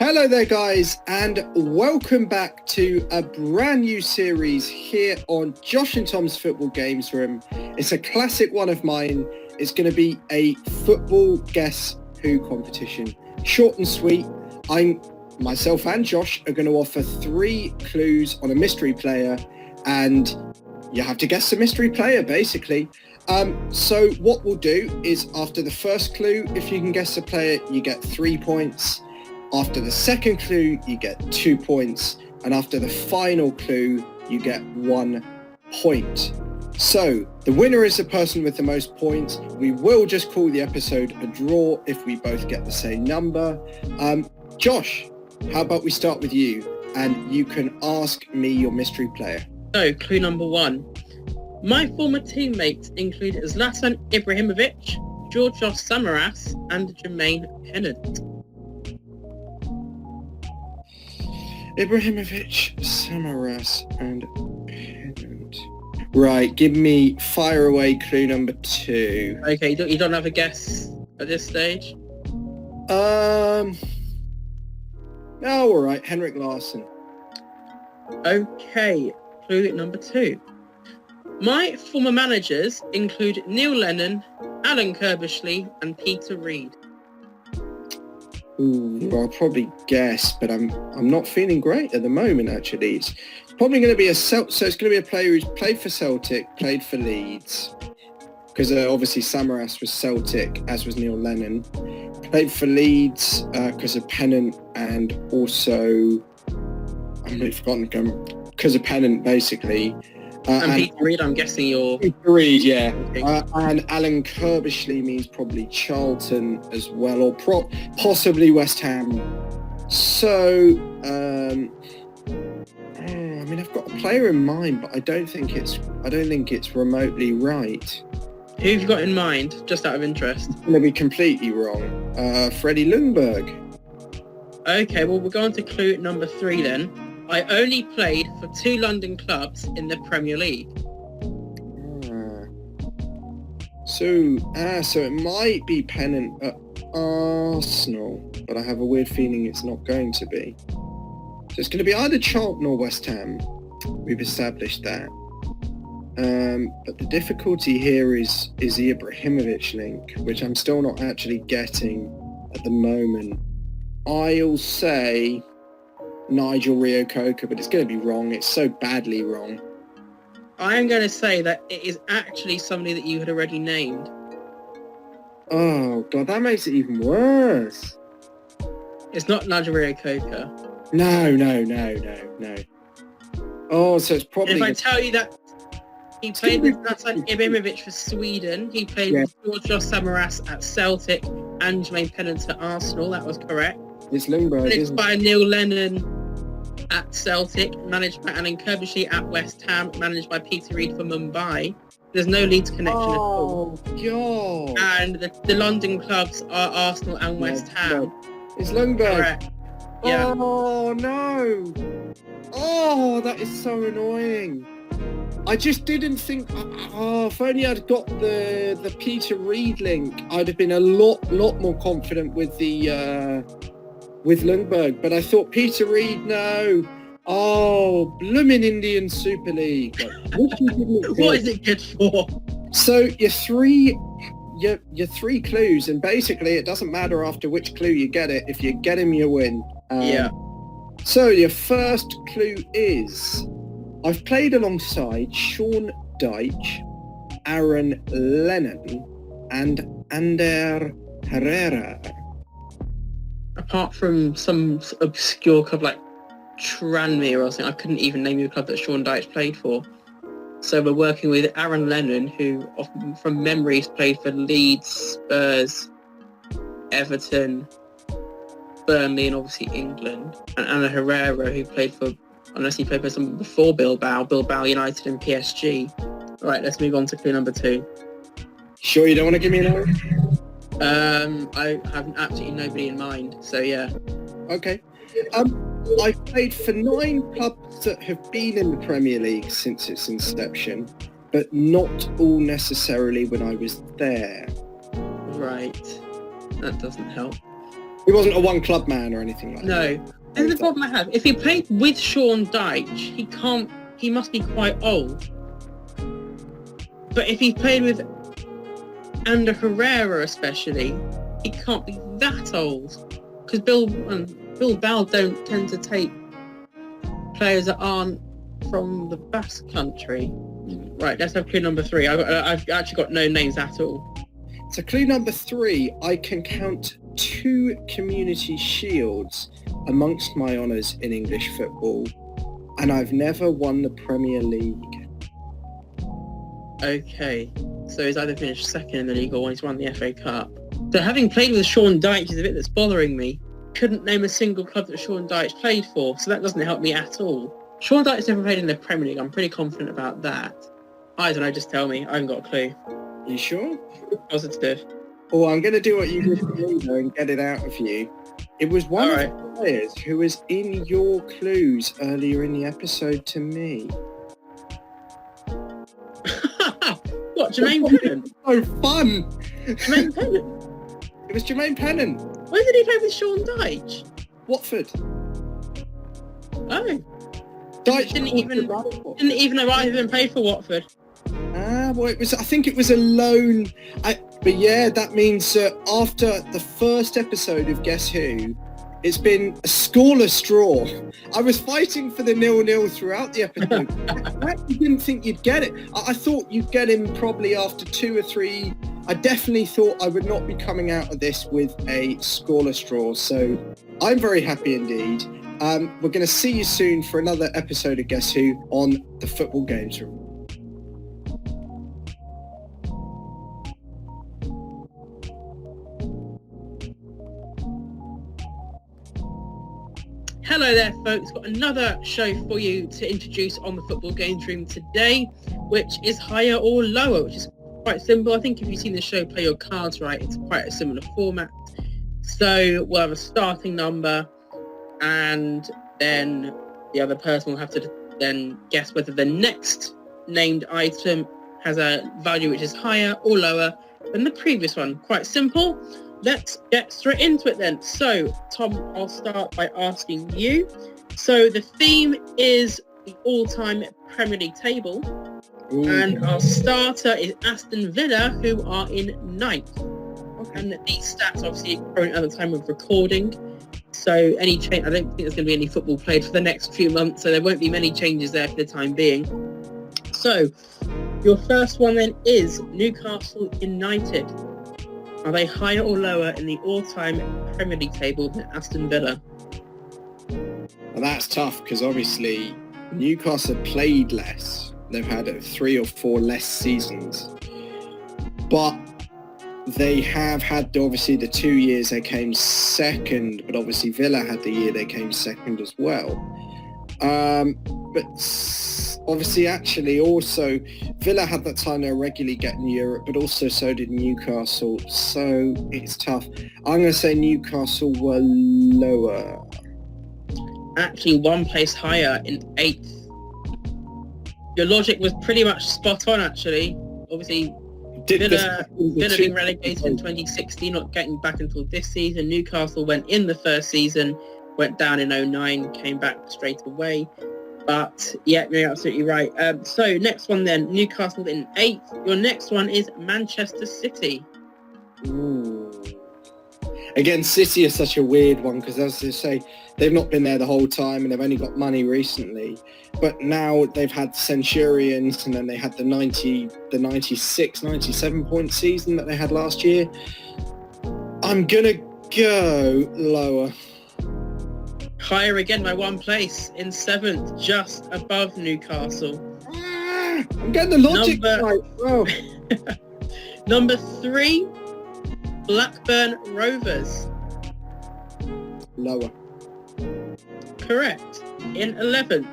Hello there guys, and welcome back to a brand new series here on Josh and Tom's Football Games Room. It's a classic one of mine. It's going to be a football guess who competition. Short and sweet. Myself and Josh are going to offer 3 clues on a mystery player, and you have to guess the mystery player basically. So what we'll do is after the first clue, if you can guess the player, you get 3 points. After the second clue, you get 2 points. And after the final clue, you get 1 point. So the winner is the person with the most points. We will just call the episode a draw if we both get the same number. Josh, how about we start with you and you can ask me your mystery player. So, clue number 1. My former teammates include Zlatan Ibrahimovic, Georgios Samaras and Jermaine Pennant. Ibrahimovic, Samaras and Pennant. Right, fire away clue number 2. Okay, you don't have a guess at this stage? Oh, all right, Henrik Larsson. Okay, clue number 2. My former managers include Neil Lennon, Alan Kirbishley and Peter Reid. Ooh, I'll probably guess, but I'm not feeling great at the moment. Actually, it's probably going to be so it's going to be a player who's played for Celtic, played for Leeds, because obviously Samaras was Celtic, as was Neil Lennon. Played for Leeds because of Pennant, and also I've really forgotten because of Pennant basically. And Peter Reid, I'm guessing you're... Peter Reid, yeah. And Alan Kirbishley means probably Charlton as well, or possibly West Ham. So, I've got a player in mind, but I don't think it's remotely right. Who have you got in mind, just out of interest? I'm going to be completely wrong. Freddie Ljungberg. Okay, well, we're going to clue number 3 then. I only played for 2 London clubs in the Premier League. So it might be Pennant at Arsenal, but I have a weird feeling it's not going to be. So it's going to be either Charlton or West Ham. We've established that. But the difficulty here is the Ibrahimovic link, which I'm still not actually getting at the moment. I'll say Nigel Reo-Coker, but it's going to be wrong. It's so badly wrong. I am going to say that it is actually somebody that you had already named. Oh, God, that makes it even worse. It's not Nigel Reo-Coker. No. Oh, so it's probably... And if I tell you that he played with Zlatan Ibrahimovic for Sweden, he played with Georgios Samaras at Celtic and Jermaine Pennant at Arsenal, that was correct. It's Ljungberg, Managed by Neil Lennon at Celtic, managed by Alan Kirbishley at West Ham, managed by Peter Reid for Mumbai. There's no Leeds connection at all. Oh, God. And the London clubs are Arsenal and West Ham. It's Ljungberg. Correct. Yeah. Oh, no. Oh, that is so annoying. I just didn't think... if only I'd got the Peter Reid link, I'd have been a lot more confident with the... with Ljungberg, but I thought Peter Reid, no. Oh, bloomin' Indian Super League. What is it good for? So your three clues, and basically it doesn't matter after which clue you get it. If you get him, you win. Yeah. So your first clue is, I've played alongside Sean Dyche, Aaron Lennon, and Ander Herrera. Apart from some obscure club like Tranmere or something, I couldn't even name you a club that Sean Dyche played for. So we're working with Aaron Lennon, who from memory has played for Leeds, Spurs, Everton, Burnley and obviously England. And Ana Herrera, who played for, unless he played for someone before Bilbao United and PSG. All right, let's move on to clue number 2. Sure you don't want to give me an answer? I have absolutely nobody in mind, so yeah. Okay. I've played for 9 clubs that have been in the Premier League since its inception, but not all necessarily when I was there. Right. That doesn't help. He wasn't a one-club man or anything like that. No. This is the problem I have. If he played with Sean Dyche, he must be quite old. But if he played with Ander Herrera especially, he can't be that old. Because Bill Bell don't tend to take players that aren't from the Basque country. Right, let's have clue number 3. I've actually got no names at all. So clue number 3, I can count 2 community shields amongst my honours in English football, and I've never won the Premier League. Okay, so he's either finished second in the league or he's won the FA Cup. So having played with Sean Dyche is a bit that's bothering me. Couldn't name a single club that Sean Dyche played for, so that doesn't help me at all. Sean Dyche's never played in the Premier League, I'm pretty confident about that. I don't know, just tell me, I haven't got a clue. You sure? Positive. Oh, I'm going to do what you did for me though and get it out of you. It was one of the players who was in your clues earlier in the episode to me. What, Jermaine Pennant? So fun! Jermaine Pennant? It was Jermaine Pennant. Where did he play with Sean Dyche? Watford. Oh. Dyche Didn't even know either of them played for Watford. Well, I think it was a loan. But yeah, that means that after the first episode of Guess Who, it's been a scoreless draw. I was fighting for the 0-0 throughout the episode. I actually didn't think you'd get it. I thought you'd get him probably after 2 or 3. I definitely thought I would not be coming out of this with a scoreless draw. So I'm very happy indeed. We're going to see you soon for another episode of Guess Who on the Football Games Room. Hello there folks, got another show for you to introduce on the Football Games Room today, which is higher or lower, which is quite simple. I think if you've seen the show Play Your Cards Right, it's quite a similar format. So we'll have a starting number and then the other person will have to then guess whether the next named item has a value which is higher or lower than the previous one. Quite simple. Let's get straight into it then. So, Tom, I'll start by asking you. So the theme is the all-time Premier League table. Ooh. And our starter is Aston Villa, who are in 9th. Okay. And these stats obviously current at the time of recording. So any change, I don't think there's going to be any football played for the next few months, so there won't be many changes there for the time being. So, your first one then is Newcastle United. Are they higher or lower in the all-time Premier League table than Aston Villa? Well, that's tough because obviously Newcastle played less. They've had 3 or 4 less seasons. But they have had obviously the 2 years they came second, but obviously Villa had the year they came second as well. But obviously actually also Villa had that time they were regularly getting Europe, but also so did Newcastle. So it's tough. I'm going to say Newcastle were lower. Actually, one place higher in 8th. Your logic was pretty much spot on actually. Obviously Villa being relegated in 2016, not getting back until this season. Newcastle went in the first season, went down in 2009, came back straight away. But yeah, you're absolutely right. So next one then, Newcastle in 8th. Your next one is Manchester City. Ooh. Again, City is such a weird one because as I say, they've not been there the whole time and they've only got money recently. But now they've had Centurions and then they had the 96, 97 point season that they had last year. I'm going to go lower. Higher again by one place in 7th, just above Newcastle. I'm getting the logic right. Oh. Number 3, Blackburn Rovers. Lower. Correct. In 11th.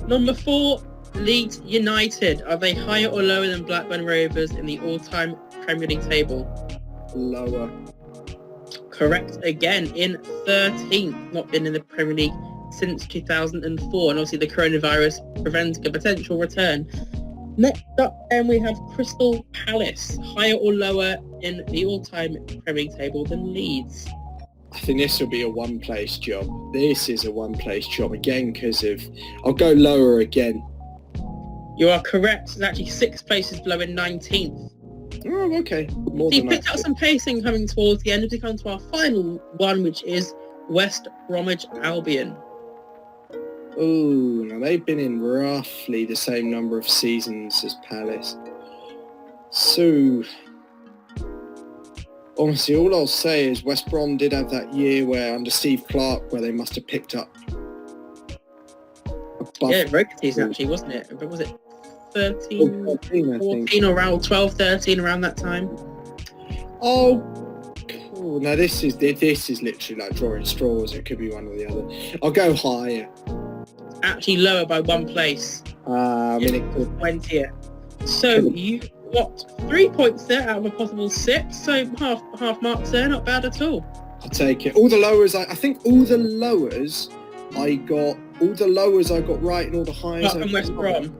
Number 4, Leeds United. Are they higher or lower than Blackburn Rovers in the all-time Premier League table? Lower. Correct again in 13th. Not been in the Premier League since 2004, and obviously the coronavirus preventing a potential return. Next up then we have Crystal Palace. Higher or lower in the all-time Premier League table than Leeds? I think this will be a one-place job. This is a one-place job again because of... I'll go lower again. You are correct. It's actually 6 places below in 19th. Oh, okay. More He than picked that. up some pacing coming towards the end as we come to our final one, which is West Bromwich Albion. Oh, now they've been in roughly the same number of seasons as Palace. So, honestly, all I'll say is West Brom did have that year where under Steve Clarke, where they must have picked up a buff. Yeah, rookie season actually, wasn't it? But was it 13, 14, I think. 14 or around 12, 13, around that time? Oh, cool. Now this is literally like drawing straws. It could be one or the other. I'll go higher. Actually lower by 1 place. I mean, it could. 20th. So you got 3 points there out of a possible 6. So half marks there, not bad at all. I'll take it. All the lowers, I think all the lowers I got right, and all the highs. Apart from West Brom.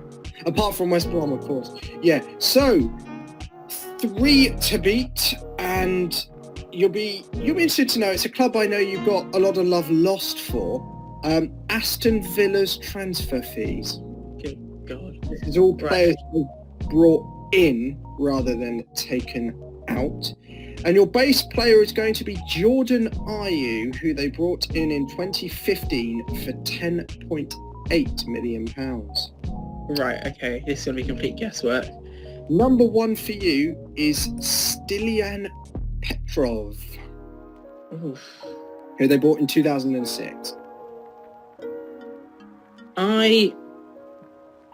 Apart from West Brom, of course. Yeah. So 3 to beat, and you'll be interested to know it's a club I know you've got a lot of love lost for. Aston Villa's transfer fees. Good God. This is all players brought in rather than taken out. And your base player is going to be Jordan Ayew, who they brought in 2015 for £10.8 million. Right, okay. This is going to be complete guesswork. Number 1 for you is Stilian Petrov, Oof. who they bought in 2006. I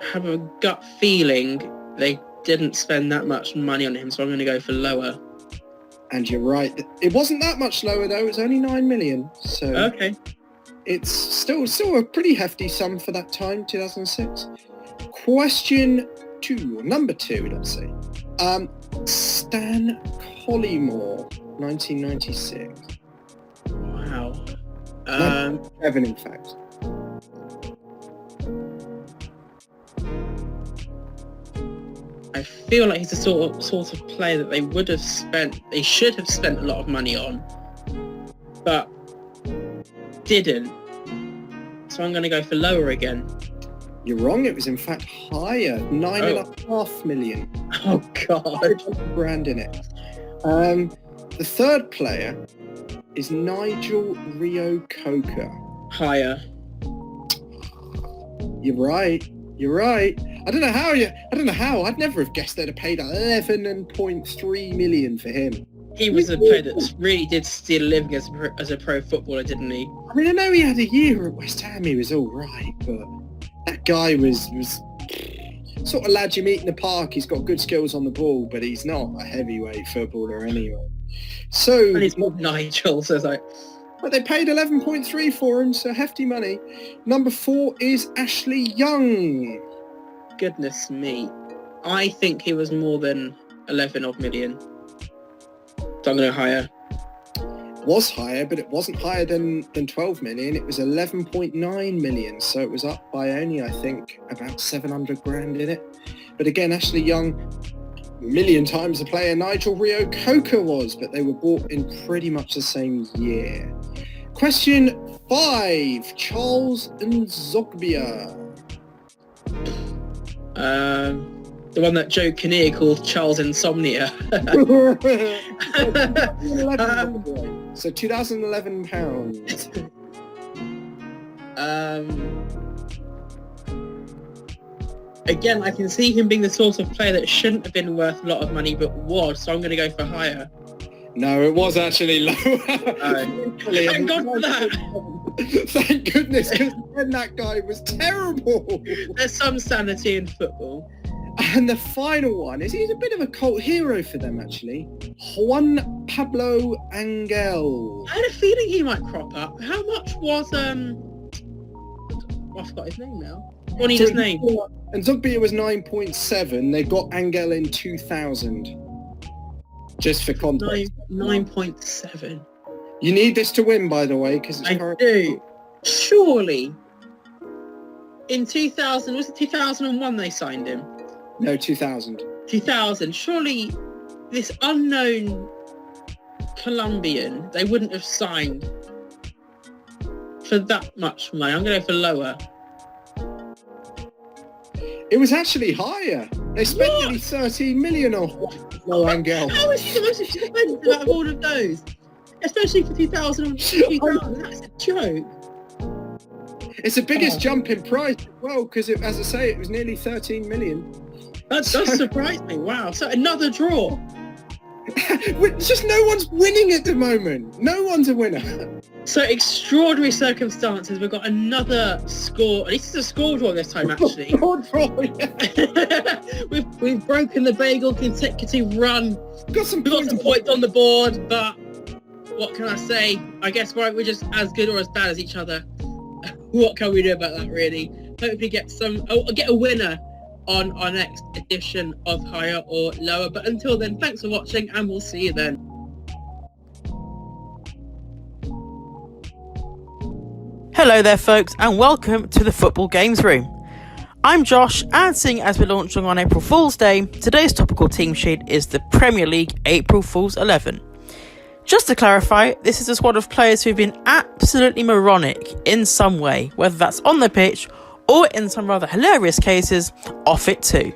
have a gut feeling they didn't spend that much money on him, so I'm going to go for lower. And you're right. It wasn't that much lower, though. It was only 9 million. So Okay. it's still a pretty hefty sum for that time, 2006. Question 2, number 2, let's see. Stan Collymore, 1996. Wow. 7, in fact. I feel like he's the sort of player that they should have spent a lot of money on, but didn't. So I'm going to go for lower again. You're wrong. It was in fact higher, 9.5 million. Oh God. Grand in it. The third player is Nigel Rio-Coker. Higher. You're right. I don't know how. I'd never have guessed they'd have paid 11.3 million for him. He was a player that really did steal a living as a pro footballer, didn't he? I mean, I know he had a year at West Ham. He was all right, but that guy was sort of lad you meet in the park. He's got good skills on the ball, but he's not a heavyweight footballer anyway. So, And he's not Nigel, so it's like... But they paid 11.3 for him, so hefty money. Number 4 is Ashley Young. Goodness me. I think he was more than 11 odd million. So I'm going to higher. Was higher, but it wasn't higher than 12 million. It was 11.9 million, so it was up by only, I think, about 700 grand in it. But again, Ashley Young, a million times the player Nigel Rio-Coker was, but they were bought in pretty much the same year. Question 5, Charles Nzogbia. The one that Joe Kinnear called Charles Insomnia. So 2011 pounds. Again, I can see him being the sort of player that shouldn't have been worth a lot of money, but was, so I'm going to go for higher. No, it was actually lower. Thank God for that. Thank goodness, because then that guy was terrible. There's some sanity in football. And the final one is he's a bit of a cult hero for them, actually. Juan Pablo Angel. I had a feeling he might crop up. How much was I forgot his name now. What is his name? And Zogbia was 9.7. They got Angel in 2000. Just for context. 9.7. You need this to win, by the way, because it's I do. Surely. In 2000, was it 2001 they signed him? No, 2000. 2000. Surely this unknown Colombian, they wouldn't have signed for that much money. I'm going to go for lower. It was actually higher. They spent nearly 13 million on Angel. How is he the most expensive out of all of those? Especially for 2000. That's a joke. It's the biggest jump in price as well, because as I say, it was nearly 13 million. That does surprise me. Wow. So another draw. It's just no one's winning at the moment. No one's a winner. So extraordinary circumstances. We've got another score. This is a score draw this time, actually. Score draw, yeah. we've broken the bagel consecutive run. Got some points on the board, but what can I say? I guess we're just as good or as bad as each other. What can we do about that, really? Hopefully get a winner on our next edition of Higher or Lower. But until then, thanks for watching, and we'll see you then. Hello there folks, and welcome to the Football Games Room. I'm Josh, and seeing as we're launching on April Fool's Day, today's topical team sheet is the Premier League April Fool's 11. Just to clarify, this is a squad of players who've been absolutely moronic in some way, whether that's on the pitch or in some rather hilarious cases, off it too.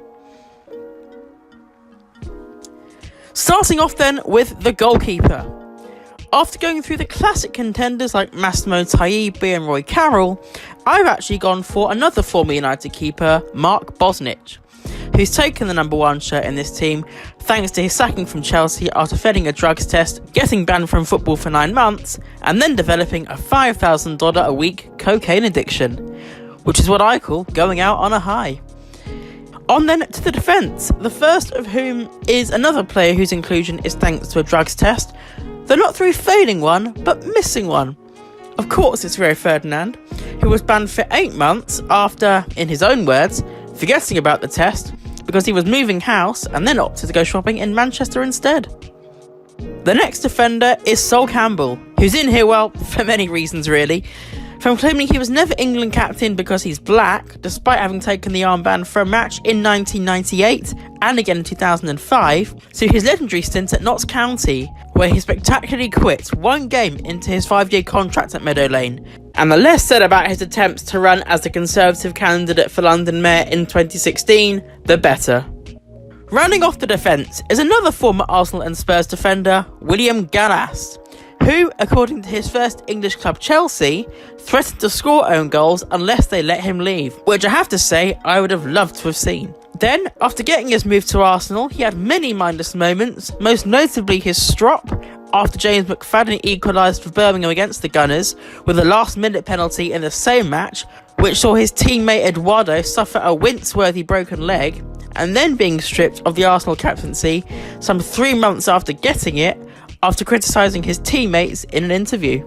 Starting off then with the goalkeeper. After going through the classic contenders like Massimo Taibbi and Roy Carroll, I've actually gone for another former United keeper, Mark Bosnich, who's taken the number one shirt in this team thanks to his sacking from Chelsea after failing a drugs test, getting banned from football for 9 months, and then developing a $5,000 a week cocaine addiction, which is what I call going out on a high. On then to the defence, the first of whom is another player whose inclusion is thanks to a drugs test, though not through failing one, but missing one. Of course, it's Rio Ferdinand, who was banned for 8 months after, in his own words, forgetting about the test because he was moving house and then opted to go shopping in Manchester instead. The next defender is Sol Campbell, who's in here, well, for many reasons really. From claiming he was never England captain because he's black, despite having taken the armband for a match in 1998 and again in 2005, to his legendary stint at Notts County, where he spectacularly quit 1 game into his 5-year contract at Meadow Lane. And the less said about his attempts to run as the Conservative candidate for London Mayor in 2016, the better. Rounding off the defence is another former Arsenal and Spurs defender, William Gallas, who, according to his first English club Chelsea, threatened to score own goals unless they let him leave, which I have to say I would have loved to have seen. Then, after getting his move to Arsenal, he had many mindless moments, most notably his strop after James McFadden equalised for Birmingham against the Gunners with a last-minute penalty in the same match, which saw his teammate Eduardo suffer a wince-worthy broken leg, and then being stripped of the Arsenal captaincy some 3 months after getting it, after criticising his teammates in an interview.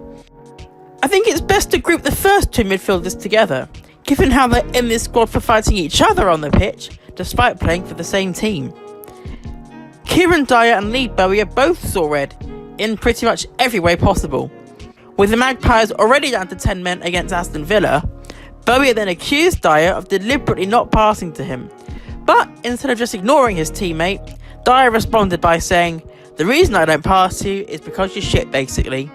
I think it's best to group the first 2 midfielders together, given how they're in this squad for fighting each other on the pitch, despite playing for the same team. Kieran Dyer and Lee Bowyer both saw red, in pretty much every way possible. With the Magpies already down to 10 men against Aston Villa, Bowyer then accused Dyer of deliberately not passing to him, but instead of just ignoring his teammate, Dyer responded by saying, "The reason I don't pass to you is because you're shit, basically."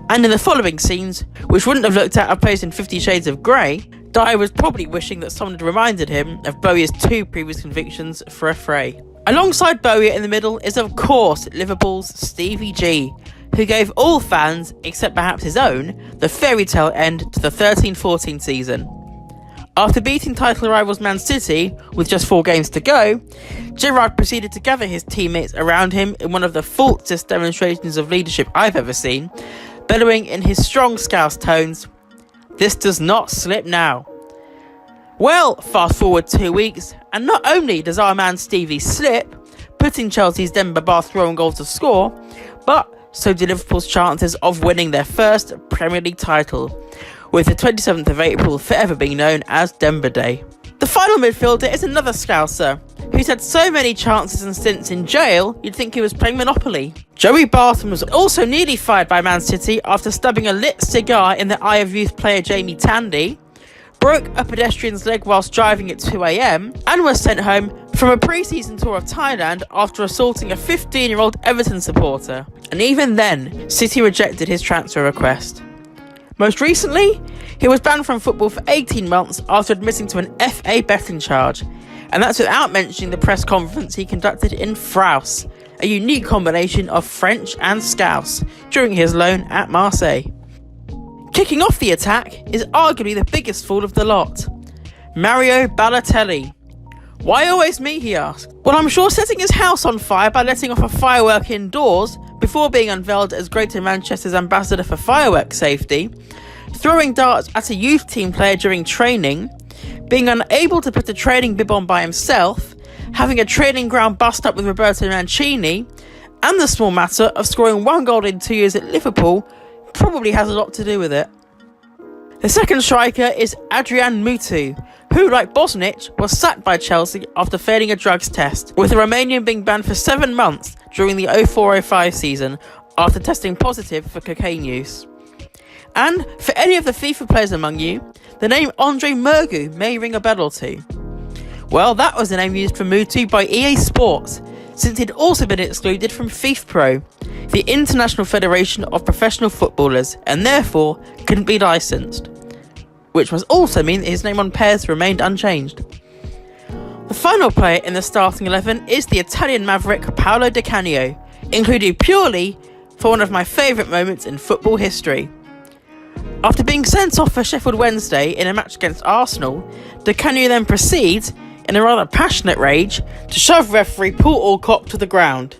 And in the following scenes, which wouldn't have looked at a post in 50 Shades of Grey, Dyer was probably wishing that someone had reminded him of Bowyer's 2 previous convictions for a fray. Alongside Bowyer in the middle is of course Liverpool's Stevie G, who gave all fans, except perhaps his own, the fairy tale end to the 13-14 season. After beating title rivals Man City with just 4 games to go, Gerrard proceeded to gather his teammates around him in one of the falsiest demonstrations of leadership I've ever seen, bellowing in his strong Scouse tones, "This does not slip now." Well, fast forward 2 weeks, and not only does our man Stevie slip, putting Chelsea's Demba Ba through on goal to score, but so do Liverpool's chances of winning their first Premier League title, with the 27th of April forever being known as Demba Day. The final midfielder is another Scouser, who's had so many chances and stints in jail, you'd think he was playing Monopoly. Joey Barton was also nearly fired by Man City after stubbing a lit cigar in the eye of youth player Jamie Tandy, broke a pedestrian's leg whilst driving at 2 a.m, and was sent home from a pre-season tour of Thailand after assaulting a 15-year-old Everton supporter, and even then, City rejected his transfer request. Most recently, he was banned from football for 18 months after admitting to an FA betting charge, and that's without mentioning the press conference he conducted in France, a unique combination of French and Scouse, during his loan at Marseille. Kicking off the attack is arguably the biggest fool of the lot, Mario Balotelli. Why always me, he asked. Well, I'm sure setting his house on fire by letting off a firework indoors before being unveiled as Greater Manchester's ambassador for firework safety, throwing darts at a youth team player during training, being unable to put a training bib on by himself, having a training ground bust up with Roberto Mancini, and the small matter of scoring 1 goal in 2 years at Liverpool probably has a lot to do with it. The second striker is Adrian Mutu, who, like Bosnich, was sacked by Chelsea after failing a drugs test, with the Romanian being banned for 7 months during the 04-05 season after testing positive for cocaine use. And for any of the FIFA players among you, the name Andre Mergu may ring a bell or two. Well, that was the name used for Mutu by EA Sports, since he'd also been excluded from FIFPro, the International Federation of Professional Footballers, and therefore couldn't be licensed, which must also mean that his name on pairs remained unchanged. The final player in the starting 11 is the Italian maverick Paolo Di Canio, included purely for one of my favourite moments in football history. After being sent off for Sheffield Wednesday in a match against Arsenal, Di Canio then proceeds, in a rather passionate rage, to shove referee Paul Alcock to the ground,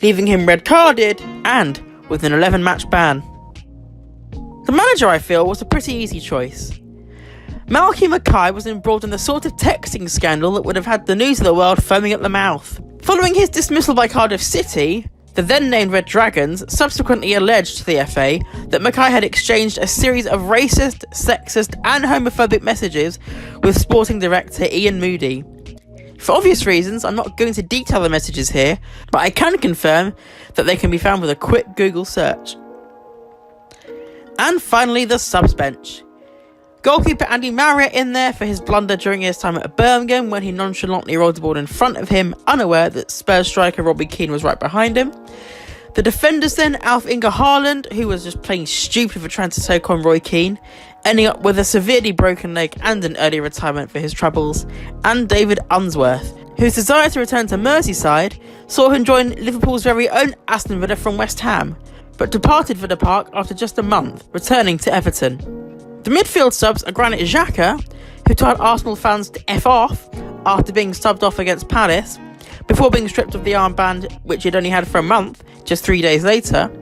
leaving him red-carded and with an 11-match ban. The manager, I feel, was a pretty easy choice. Malky Mackay was embroiled in the sort of texting scandal that would have had the news of the world foaming at the mouth. Following his dismissal by Cardiff City, the then-named Red Dragons subsequently alleged to the FA that Mackay had exchanged a series of racist, sexist and homophobic messages with sporting director Ian Moody. For obvious reasons, I'm not going to detail the messages here, but I can confirm that they can be found with a quick Google search. And finally, the subs bench. Goalkeeper Andy Marriott in there for his blunder during his time at Birmingham when he nonchalantly rolled the ball in front of him, unaware that Spurs striker Robbie Keane was right behind him. The defenders then, Alf Inge Haaland, who was just playing stupid for trying to take on Roy Keane, ending up with a severely broken leg and an early retirement for his troubles, and David Unsworth, whose desire to return to Merseyside saw him join Liverpool's very own Aston Villa from West Ham, but departed Villa Park after just a month, returning to Everton. The midfield subs are Granit Xhaka, who told Arsenal fans to F off after being subbed off against Palace, before being stripped of the armband which he'd only had for a month, just 3 days later,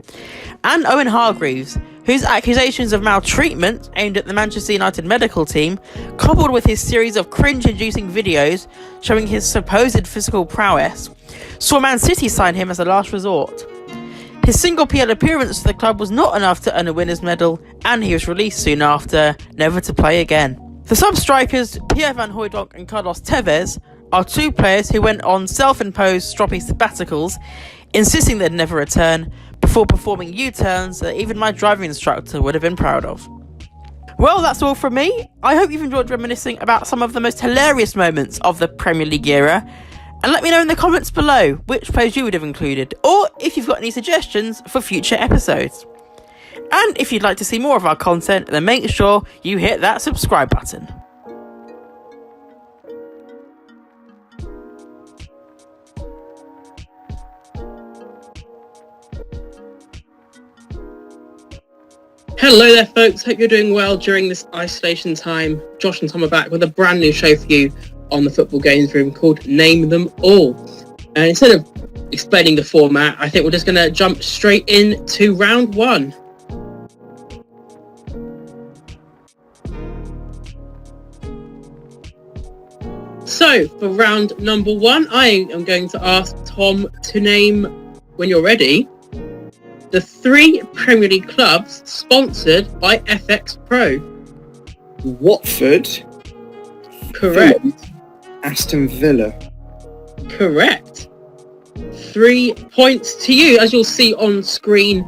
and Owen Hargreaves, whose accusations of maltreatment aimed at the Manchester United medical team, coupled with his series of cringe-inducing videos showing his supposed physical prowess, saw Man City sign him as a last resort. His single PL appearance for the club was not enough to earn a winner's medal, and he was released soon after, never to play again. The sub-strikers, Pierre Van Hooijdonk and Carlos Tevez, are two players who went on self-imposed stroppy sabbaticals, insisting they'd never return, before performing U-turns that even my driving instructor would have been proud of. Well, that's all from me. I hope you've enjoyed reminiscing about some of the most hilarious moments of the Premier League era, and let me know in the comments below which players you would have included, or if you've got any suggestions for future episodes. And if you'd like to see more of our content, then make sure you hit that subscribe button. Hello there folks, hope you're doing well during this isolation time. Josh and Tom are back with a brand new show for you on the Football Games Room called Name Them All. And instead of explaining the format, I think we're just going to jump straight into round one. So for round number one, I am going to ask Tom to name, when you're ready, the 3 Premier League clubs sponsored by FX Pro. Watford. Correct. Fulham, Aston Villa. Correct. 3 points to you. As you'll see on screen,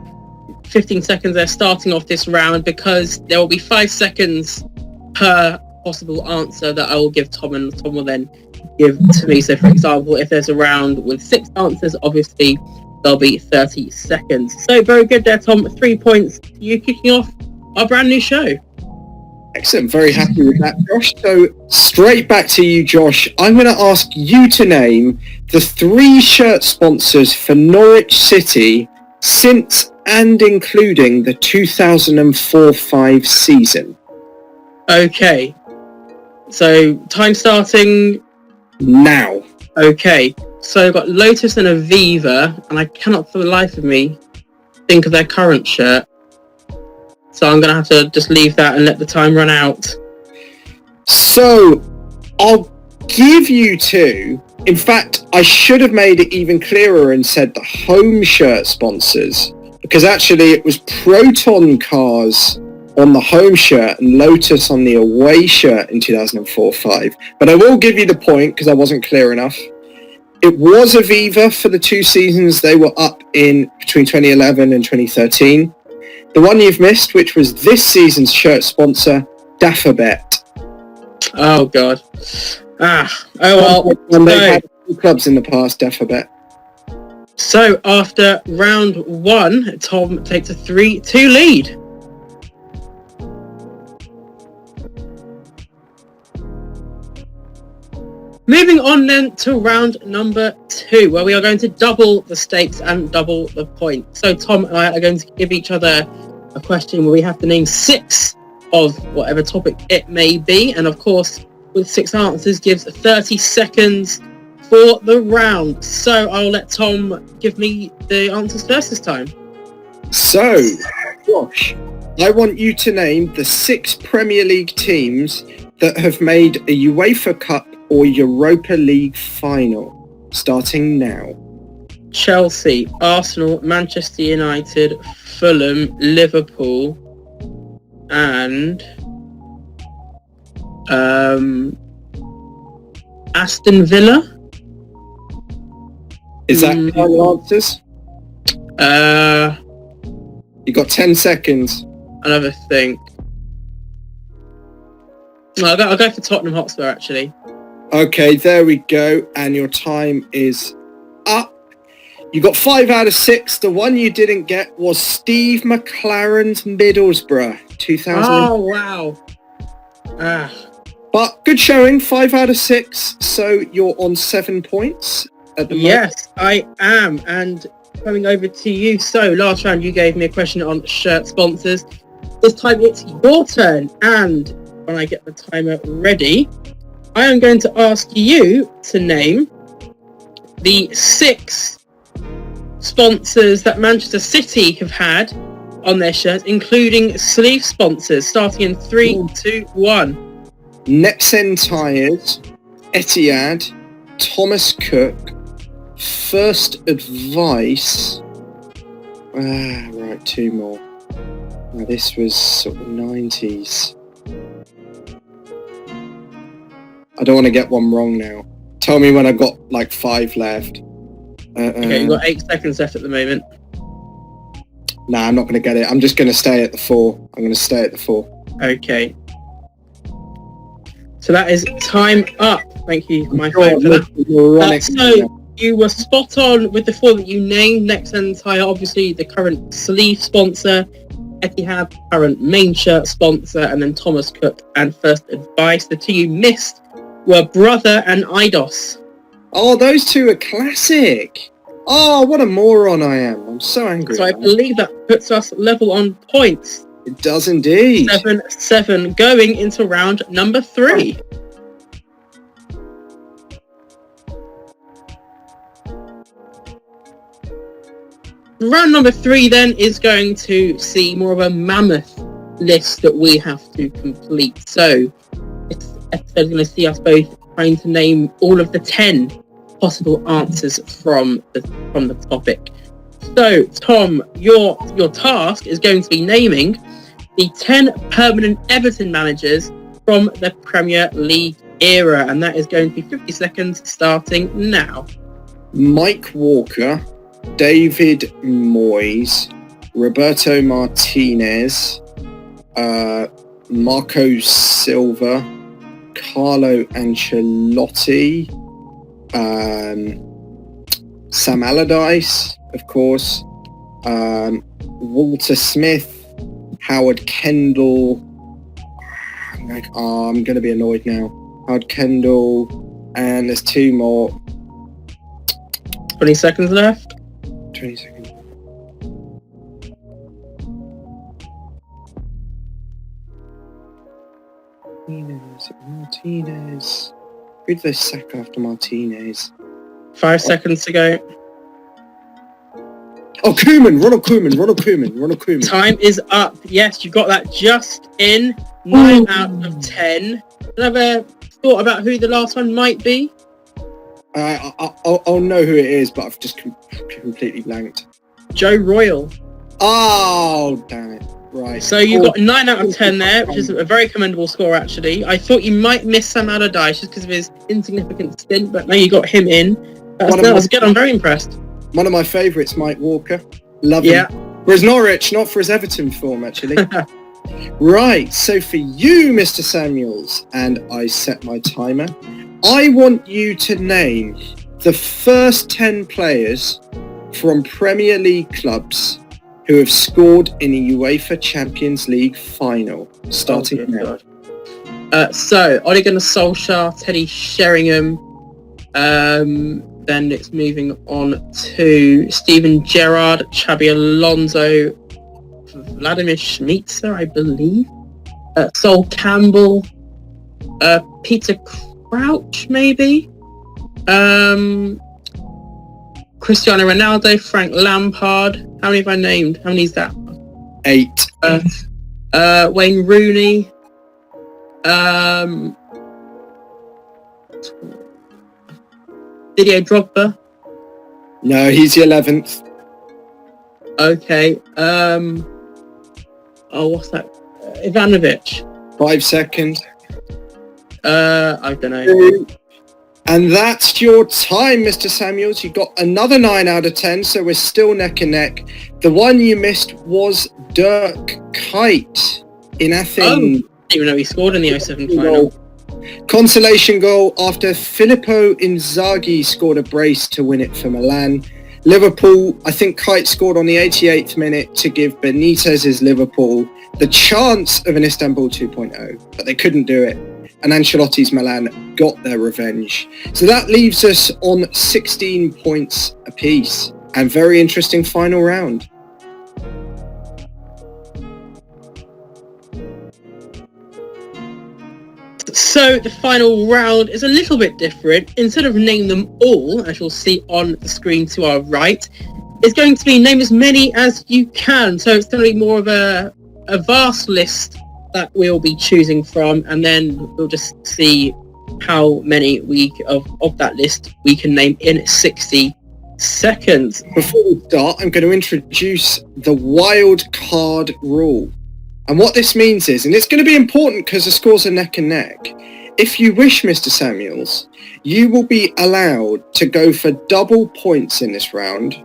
15 seconds they're starting off this round because there will be 5 seconds per possible answer that I will give Tom, and Tom will then give to me. So, for example, if there's a round with 6 answers, obviously there'll be 30 seconds. So, very good there, Tom. 3 points. You kicking off our brand new show. Excellent. Very happy with that, Josh. So straight back to you, Josh. I'm going to ask you to name the 3 shirt sponsors for Norwich City since and including the 2004-05 season. Okay. So time starting now. Okay. So I've got Lotus and Aviva, and I cannot for the life of me think of their current shirt. So I'm going to have to just leave that and let the time run out. So I'll give you 2. In fact, I should have made it even clearer and said the home shirt sponsors, because actually it was Proton Cars on the home shirt and Lotus on the away shirt in 2004-05. But I will give you the point because I wasn't clear enough. It was Aviva for the 2 seasons they were up in between 2011 and 2013. The one you've missed, which was this season's shirt sponsor, Daffabet. Oh, God. Oh, well. And they've had 2 clubs in the past, Daffabet. So, after round 1, Tom takes a 3-2 lead. Moving on then to round number 2, where we are going to double the stakes and double the points. So Tom and I are going to give each other a question where we have to name 6 of whatever topic it may be. And of course, with 6 answers gives 30 seconds for the round. So I'll let Tom give me the answers first this time. So, Josh, I want you to name the 6 Premier League teams that have made a UEFA Cup or Europa League final, starting now. Chelsea, Arsenal, Manchester United, Fulham, Liverpool, and Aston Villa. Is that final answers? You got 10 seconds. Another thing. No, I'll go for Tottenham Hotspur, actually. Okay, there we go. And your time is up. You got 5 out of 6. The one you didn't get was Steve McLaren's Middlesbrough, 2000. Oh, wow. But good showing, 5 out of 6. So you're on 7 points at the moment. Yes, I am. And coming over to you. So last round you gave me a question on shirt sponsors. This time it's your turn. And when I get the timer ready, I am going to ask you to name the 6 sponsors that Manchester City have had on their shirts, including sleeve sponsors, starting in 3, 2, 1. Nexen Tires, Etihad, Thomas Cook, First Advice. Right, 2 more. Now this was sort of 90s. I don't want to get one wrong now. Tell me when I've got like 5 left. Okay, you've got 8 seconds left at the moment. Nah, I'm not going to get it. I'm just going to stay at the 4. I'm going to stay at the 4. Okay. So that is time up. Thank you, my friend, for that. So you were spot on with the 4 that you named. Nexen Tire, obviously the current sleeve sponsor. Etihad, current main shirt sponsor. And then Thomas Cook and First Advice. The 2 you missed were Brother and Eidos. Oh, those 2 are classic. Oh, what a moron I am. I'm so angry. So I believe that puts us level on points. It does indeed. 7-7 going into round number 3. Round number 3 then is going to see more of a mammoth list that we have to complete. So this episode is going to see us both trying to name all of the 10 possible answers from the topic. So Tom, your task is going to be naming the 10 permanent Everton managers from the Premier League era, and that is going to be 50 seconds starting now. Mike Walker, David Moyes, Roberto Martinez, Marco Silva, Carlo Ancelotti, Sam Allardyce, of course, Walter Smith, Howard Kendall. I'm going to be annoyed now. Howard Kendall, and there's two more. 20 seconds left. 20 seconds. Martinez. Who did they sack after Martinez? 5 seconds to go. Oh, Ronald Koeman. Time is up. Yes, you got that just in. 9 out of 10. Another thought about who the last one might be? I'll know who it is, but I've just completely blanked. Joe Royal. Oh, damn it. Right. So you got 9 out of 10 there, which is a very commendable score, actually. I thought you might miss Sam Allardyce just because of his insignificant stint, but no, you got him in. That's good. I'm very impressed. One of my favourites, Mike Walker. Love him. For his Norwich, not for his Everton form, actually. Right, so for you, Mr. Samuels, and I set my timer, I want you to name the first 10 players from Premier League clubs who have scored in a UEFA Champions League final, starting now. So, Ole Gunnar Solskjaer, Teddy Sheringham, then it's moving on to Steven Gerrard, Xabi Alonso, Vladimir Schmitzer, I believe, Sol Campbell, Peter Crouch, maybe, Cristiano Ronaldo, Frank Lampard. How many have I named? How many is that? 8. Wayne Rooney, Didier Drogba. No, he's the 11th. Okay. What's that? Ivanovic. 5 seconds. I don't know. And that's your time, Mr. Samuels. You got another 9 out of 10, so we're still neck and neck. The one you missed was Dirk Kuyt in Athens. Oh, I didn't even know he scored in the 07 final. Consolation goal after Filippo Inzaghi scored a brace to win it for Milan. Liverpool, I think Kuyt scored on the 88th minute to give Benitez's Liverpool the chance of an Istanbul 2.0, but they couldn't do it. And Ancelotti's Milan got their revenge. So that leaves us on 16 points apiece. And very interesting final round. So the final round is a little bit different. Instead of name them all, as you'll see on the screen to our right, it's going to be name as many as you can. So it's going to be more of a vast list that we'll be choosing from, and then we'll just see how many of that list we can name in 60 seconds. Before we start, I'm going to introduce the wild card rule. And what this means is, and it's going to be important because the scores are neck and neck, if you wish, Mr. Samuels, you will be allowed to go for double points in this round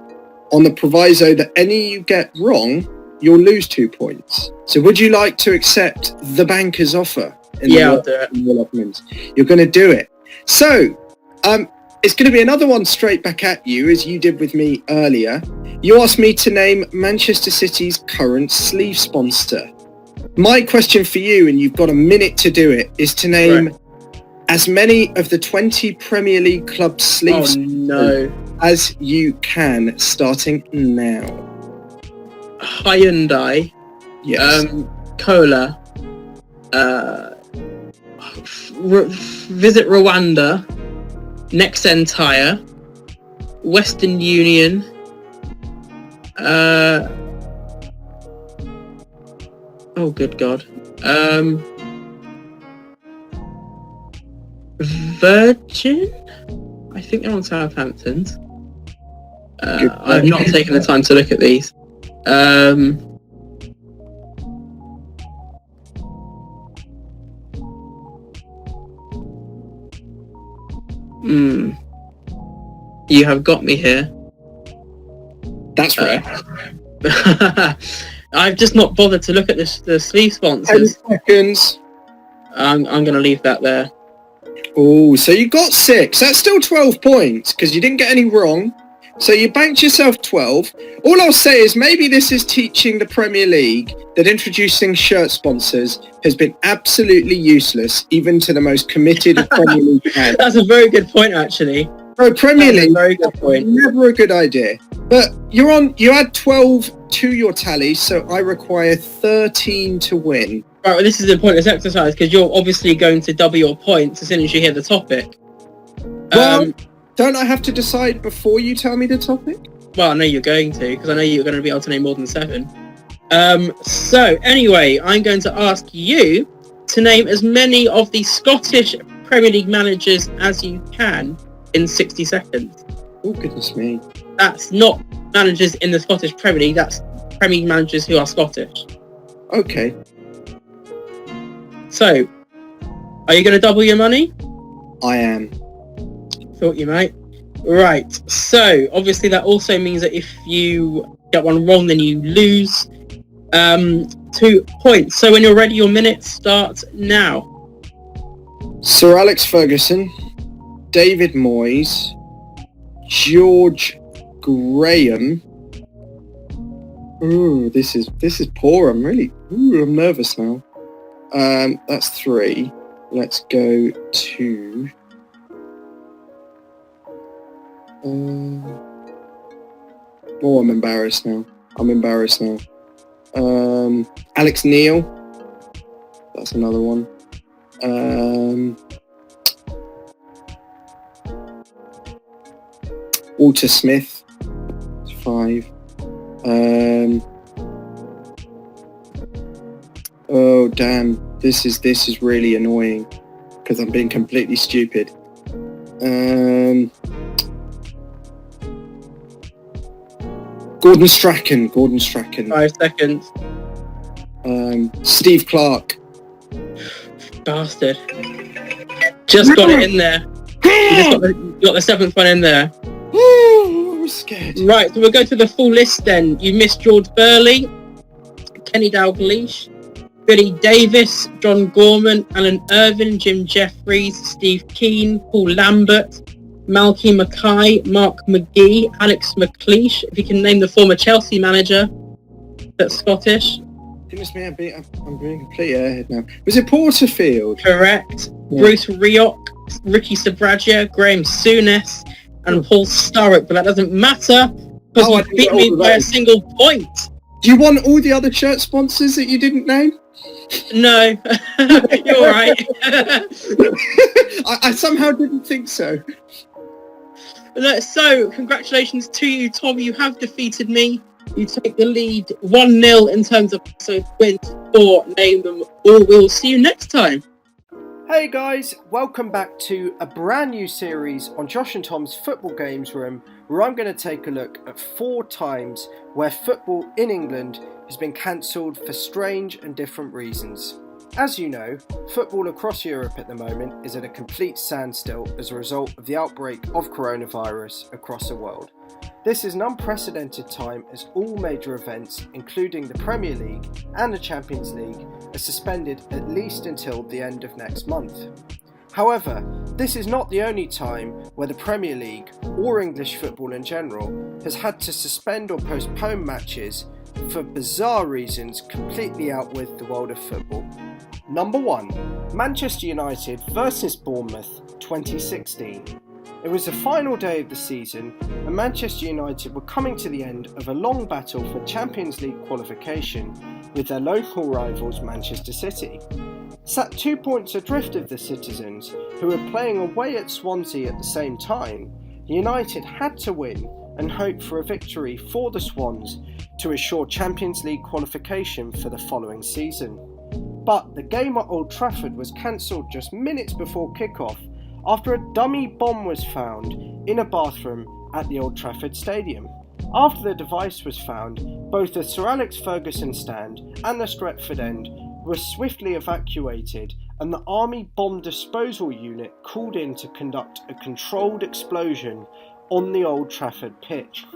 on the proviso that any you get wrong, you'll lose 2 points. So would you like to accept the banker's offer? I'll do it. You're going to do it. So, it's going to be another one straight back at you, as you did with me earlier. You asked me to name Manchester City's current sleeve sponsor. My question for you, and you've got a minute to do it, is to name as many of the 20 Premier League club sleeves as you can, starting now. Hyundai. Yes. Cola. Visit Rwanda. Nexen Tire. Western Union. Oh, good God. Virgin? I think they're on Southampton's. I've not taken the time to look at these. You have got me here. That's right. I've just not bothered to look at the sleeve sponsors. 10 seconds. I'm going to leave that there. Oh, so you got 6. That's still 12 points because you didn't get any wrong. So you banked yourself 12. All I'll say is maybe this is teaching the Premier League that introducing shirt sponsors has been absolutely useless, even to the most committed of Premier League fans. That's a very good point, actually. Bro, Premier League, very good point. Never a good idea. But you add 12 to your tally, so I require 13 to win. Right, well, this is a pointless exercise because you're obviously going to double your points as soon as you hear the topic. Well, don't I have to decide before you tell me the topic? Well, I know you're going to, because I know you're going to be able to name more than 7. So, anyway, I'm going to ask you to name as many of the Scottish Premier League managers as you can in 60 seconds. Oh, goodness me. That's not managers in the Scottish Premier League, that's Premier League managers who are Scottish. Okay. So, are you going to double your money? I am. Thought you might. Right, so obviously that also means that if you get one wrong, then you lose 2 points. So when you're ready, your minute starts now. Sir Alex Ferguson, David Moyes, George Graham. Ooh, this is poor. I'm nervous now. That's 3. Let's go to. I'm embarrassed now. Alex Neil. That's another one. Walter Smith. 5. Oh damn! This is really annoying because I'm being completely stupid. Gordon Strachan. 5 seconds. Steve Clark. Bastard. Just got it in there. You got the 7th one in there. Ooh, I was scared. Right, so we'll go to the full list then. You missed George Burley, Kenny Dalglish, Billy Davis, John Gorman, Alan Irvine, Jim Jeffries, Steve Keane, Paul Lambert, Malky Mackay, Mark McGee, Alex McLeish. If you can name the former Chelsea manager that's Scottish. Goodness me, I'm being completely airhead now. Was it Porterfield? Correct. Yeah. Bruce Rioch, Ricky Sabragia, Graham Souness, and Paul Sturrock. But that doesn't matter because you beat me by a single point. Do you want all the other shirt sponsors that you didn't name? No, you're all right. I somehow didn't think so. So, congratulations to you, Tom. You have defeated me. You take the lead 1-0 in terms of wins for Name Them All. We'll see you next time. Hey guys, welcome back to a brand new series on Josh and Tom's Football Games Room, where I'm going to take a look at 4 times where football in England has been cancelled for strange and different reasons. As you know, football across Europe at the moment is at a complete standstill as a result of the outbreak of coronavirus across the world. This is an unprecedented time as all major events, including the Premier League and the Champions League, are suspended at least until the end of next month. However, this is not the only time where the Premier League, or English football in general, has had to suspend or postpone matches for bizarre reasons completely out with the world of football. Number 1. Manchester United vs Bournemouth 2016. It was the final day of the season and Manchester United were coming to the end of a long battle for Champions League qualification with their local rivals Manchester City. Sat 2 points adrift of the citizens, who were playing away at Swansea at the same time, United had to win and hope for a victory for the Swans to assure Champions League qualification for the following season. But the game at Old Trafford was cancelled just minutes before kickoff after a dummy bomb was found in a bathroom at the Old Trafford Stadium. After the device was found, both the Sir Alex Ferguson stand and the Stretford end were swiftly evacuated and the Army Bomb Disposal Unit called in to conduct a controlled explosion on the Old Trafford pitch.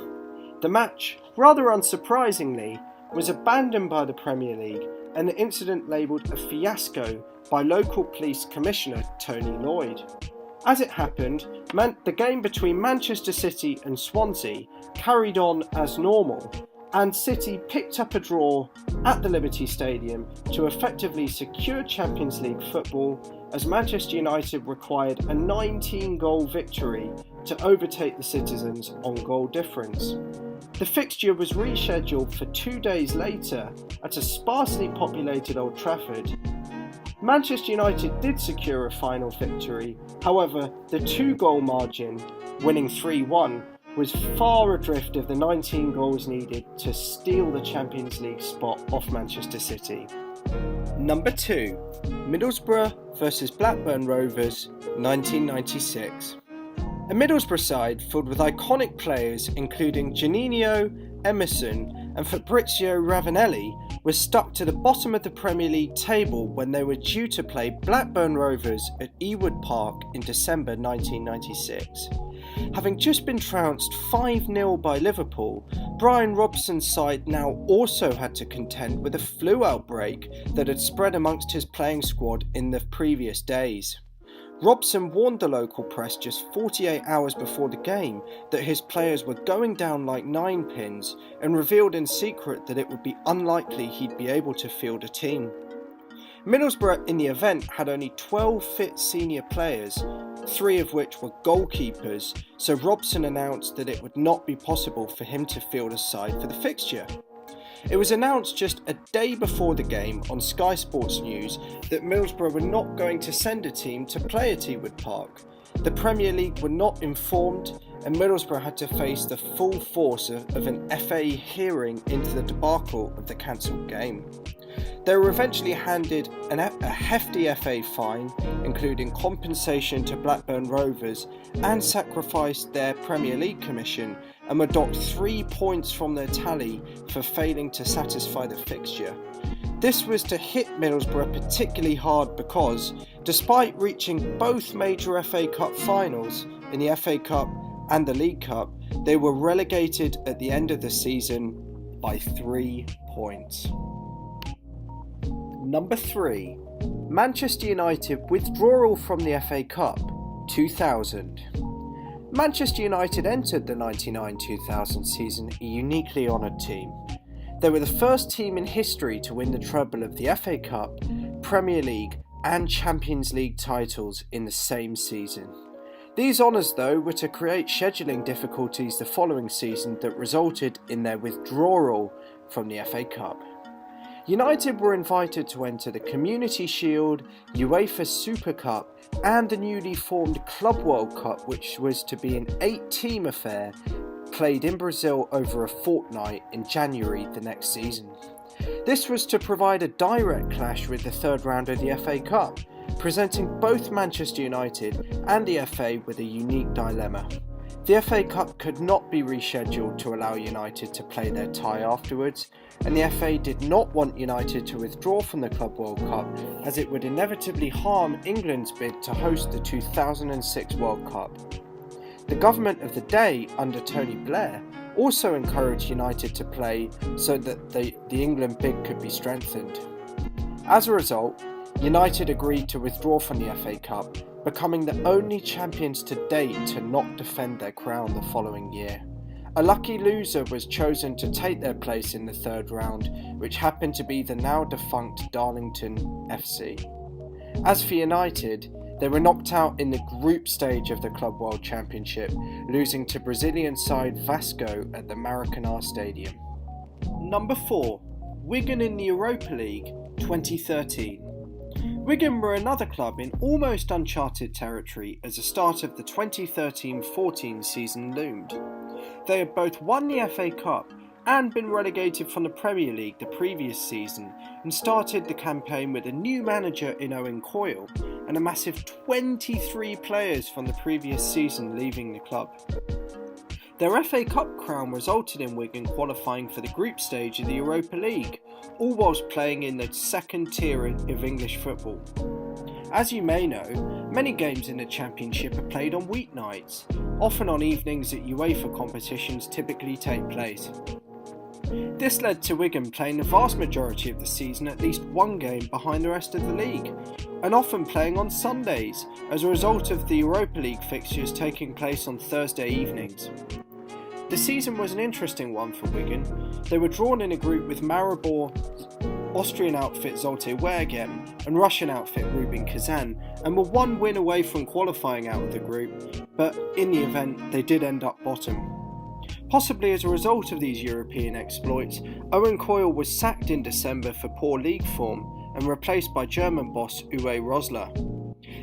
The match, rather unsurprisingly, was abandoned by the Premier League an incident labelled a fiasco by local police commissioner Tony Lloyd. As it happened, the game between Manchester City and Swansea carried on as normal, and City picked up a draw at the Liberty Stadium to effectively secure Champions League football, as Manchester United required a 19-goal victory to overtake the Citizens on goal difference. The fixture was rescheduled for 2 days later at a sparsely populated Old Trafford. Manchester United did secure a final victory, however the 2-goal margin, winning 3-1, was far adrift of the 19 goals needed to steal the Champions League spot off Manchester City. Number 2. Middlesbrough vs Blackburn Rovers, 1996. A Middlesbrough side filled with iconic players including Juninho, Emerson and Fabrizio Ravanelli was stuck to the bottom of the Premier League table when they were due to play Blackburn Rovers at Ewood Park in December 1996. Having just been trounced 5-0 by Liverpool, Brian Robson's side now also had to contend with a flu outbreak that had spread amongst his playing squad in the previous days. Robson warned the local press just 48 hours before the game that his players were going down like 9 pins and revealed in secret that it would be unlikely he'd be able to field a team. Middlesbrough in the event had only 12 fit senior players, 3 of which were goalkeepers, so Robson announced that it would not be possible for him to field a side for the fixture. It was announced just a day before the game on Sky Sports News that Middlesbrough were not going to send a team to play at Ewood Park. The Premier League were not informed, and Middlesbrough had to face the full force of an FA hearing into the debacle of the cancelled game. They were eventually handed a hefty FA fine, including compensation to Blackburn Rovers, and sacrificed their Premier League commission, and were docked 3 points from their tally for failing to satisfy the fixture. This was to hit Middlesbrough particularly hard because, despite reaching both major FA Cup finals in the FA Cup and the League Cup, they were relegated at the end of the season by 3 points. Number 3. Manchester United withdrawal from the FA Cup, 2000. Manchester United entered the 99-2000 season a uniquely honoured team. They were the first team in history to win the treble of the FA Cup, Premier League and Champions League titles in the same season. These honours, though, were to create scheduling difficulties the following season that resulted in their withdrawal from the FA Cup. United were invited to enter the Community Shield, UEFA Super Cup and the newly formed Club World Cup, which was to be an 8-team affair played in Brazil over a fortnight in January the next season. This was to provide a direct clash with the third round of the FA Cup, presenting both Manchester United and the FA with a unique dilemma. The FA Cup could not be rescheduled to allow United to play their tie afterwards, and the FA did not want United to withdraw from the Club World Cup as it would inevitably harm England's bid to host the 2006 World Cup. The government of the day, under Tony Blair, also encouraged United to play so that the England bid could be strengthened. As a result, United agreed to withdraw from the FA Cup, becoming the only champions to date to not defend their crown the following year. A lucky loser was chosen to take their place in the third round, which happened to be the now defunct Darlington FC. As for United, they were knocked out in the group stage of the Club World Championship, losing to Brazilian side Vasco at the Maracanã Stadium. Number 4. Wigan in the Europa League, 2013. Wigan were another club in almost uncharted territory as the start of the 2013-14 season loomed. They had both won the FA Cup and been relegated from the Premier League the previous season, and started the campaign with a new manager in Owen Coyle and a massive 23 players from the previous season leaving the club. Their FA Cup crown resulted in Wigan qualifying for the group stage of the Europa League, all whilst playing in the second tier of English football. As you may know, many games in the Championship are played on weeknights, often on evenings that UEFA competitions typically take place. This led to Wigan playing the vast majority of the season at least one game behind the rest of the league, and often playing on Sundays as a result of the Europa League fixtures taking place on Thursday evenings. The season was an interesting one for Wigan. They were drawn in a group with Maribor, Austrian outfit Zulte Waregem and Russian outfit Rubin Kazan, and were one win away from qualifying out of the group, but in the event they did end up bottom. Possibly as a result of these European exploits, Owen Coyle was sacked in December for poor league form and replaced by German boss Uwe Rosler.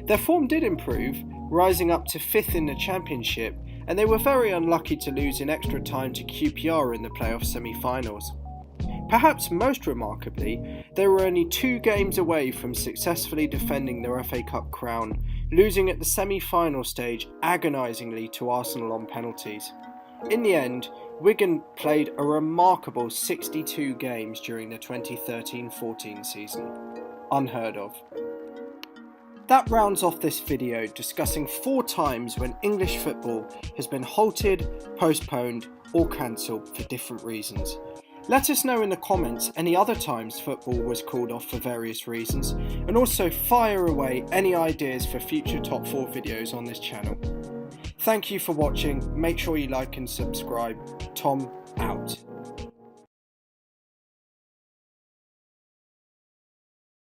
Their form did improve, rising up to 5th in the championship, and they were very unlucky to lose in extra time to QPR in the playoff semi-finals. Perhaps most remarkably, they were only 2 games away from successfully defending their FA Cup crown, losing at the semi-final stage agonisingly to Arsenal on penalties. In the end, Wigan played a remarkable 62 games during the 2013-14 season. Unheard of. That rounds off this video discussing 4 times when English football has been halted, postponed or cancelled for different reasons. Let us know in the comments any other times football was called off for various reasons, and also fire away any ideas for future top 4 videos on this channel. Thank you for watching, make sure you like and subscribe. Tom out.